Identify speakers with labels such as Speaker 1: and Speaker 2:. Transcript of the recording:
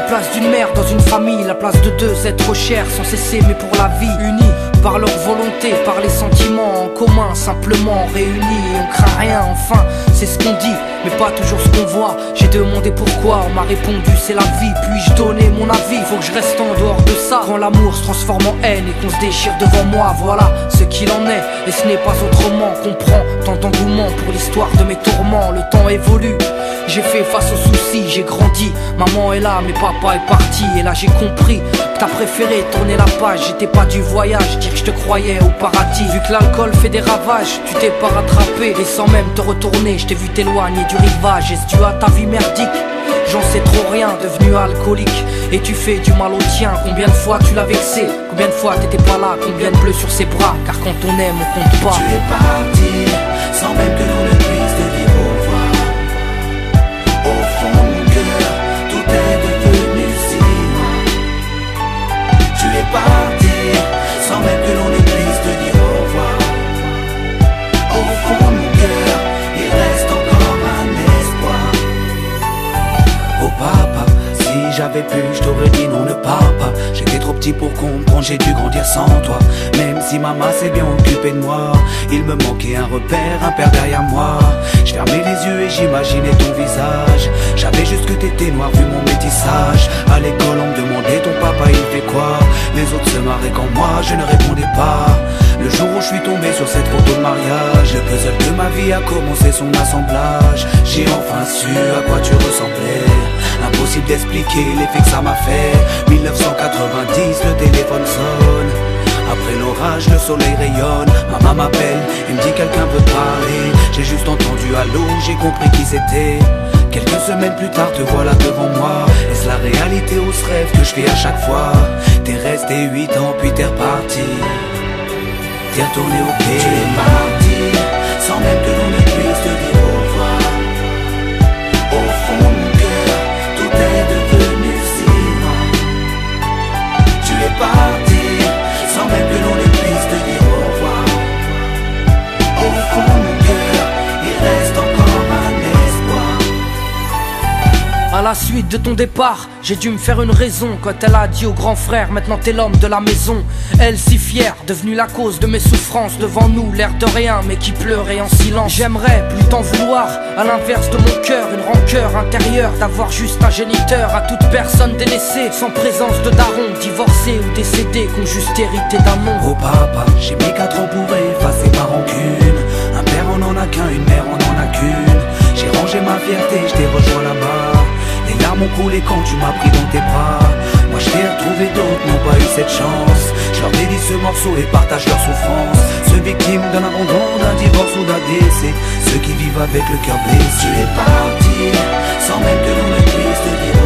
Speaker 1: place d'une mère dans une famille, la place de deux êtres chers sans cesser mais pour la vie, unis par leur volonté, par les sentiments en commun, simplement réunis et on craint rien. Enfin, c'est ce qu'on dit, mais pas toujours ce qu'on voit. J'ai demandé pourquoi, on m'a répondu c'est la vie. Puis-je donner mon avis? Faut que je reste en dehors de ça. Quand l'amour se transforme en haine et qu'on se déchire devant moi, voilà ce qu'il en est. Et ce n'est pas autrement. Comprends tant d'engouement pour l'histoire de mes tourments. Le temps évolue, j'ai fait face aux soucis, j'ai grandi. Maman est là, mais papa est parti. Et là j'ai compris que t'as préféré tourner la page. J'étais pas du voyage, dire que je te croyais au paradis. Vu que l'alcool fait des ravages, tu t'es pas rattrapé. Et sans même te retourner, je t'ai vu t'éloigner du rivage. Est-ce dû à ta vie merdique? J'en sais trop rien, devenu alcoolique. Et tu fais du mal au tien. Combien de fois tu l'as vexé? Combien de fois t'étais pas là? Combien de bleus sur ses bras? Car quand on aime, on compte pas.
Speaker 2: Tu es parti, sans même que l'on ne puisse te dire au revoir. Au fond de mon cœur, tout est devenu si loin. Tu es parti, sans même que l'on ne puisse te dire au revoir. Au fond de mon cœur, il reste encore un espoir. Oh papa, si j'avais pu, je t'aurais dit non, ne pars pas. J'étais trop petit pour comprendre, j'ai dû grandir sans toi. Même si maman s'est bien occupée de moi, il me manquait un repère, un père derrière moi. Je fermais les yeux et j'imaginais ton visage. J'avais juste que t'étais noir vu mon métissage. À l'école on me demandait ton papa il fait quoi. Les autres se marraient quand moi je ne répondais pas. Le jour où je suis tombé sur cette photo de mariage, le puzzle de ma vie a commencé son assemblage. J'ai enfin su à quoi tu ressemblais. Impossible d'expliquer l'effet que ça m'a fait. 1990, le téléphone sonne. Après l'orage, le soleil rayonne. Maman m'appelle, il me dit quelqu'un veut parler. J'ai juste entendu allô, j'ai compris qui c'était. Quelques semaines plus tard, te voilà devant moi. Est-ce la réalité ou ce rêve que je fais à chaque fois? T'es resté 8 ans, puis t'es reparti. T'es retourné au quai. Tu es parti, sans même que l'on ne puisse te dire au revoir. Au fond de mon cœur, tout est devenu si loin. Tu es parti, sans même que l'on ne puisse te dire au revoir. Au fond de mon cœur, il reste encore un espoir.
Speaker 1: À la suite de ton départ, j'ai dû me faire une raison. Quand elle a dit au grand frère, maintenant t'es l'homme de la maison. Elle si fière, devenue la cause de mes souffrances. Devant nous, l'air de rien, mais qui pleurait en silence. J'aimerais plus t'en vouloir, à l'inverse de mon cœur. Une rancœur intérieure, d'avoir juste un géniteur. À toute personne délaissée, sans présence de daron. Divorcé ou décédé, qu'on juste hérité d'un nom.
Speaker 2: Oh papa, j'ai mis 4 ans pour effacer ma rancune. Un père on en a qu'un, une mère on en a qu'une. J'ai rangé ma fierté, je t'ai rejoint là-bas. Les larmes ont coulé quand tu m'as pris dans tes bras. Moi je t'ai retrouvé, d'autres n'ont pas eu cette chance. Je leur dédie ce morceau et partage leur souffrance. Ceux victimes d'un abandon, d'un divorce ou d'un décès. Ceux qui vivent avec le cœur blessé. Tu es parti, sans même que l'on ne puisse te dire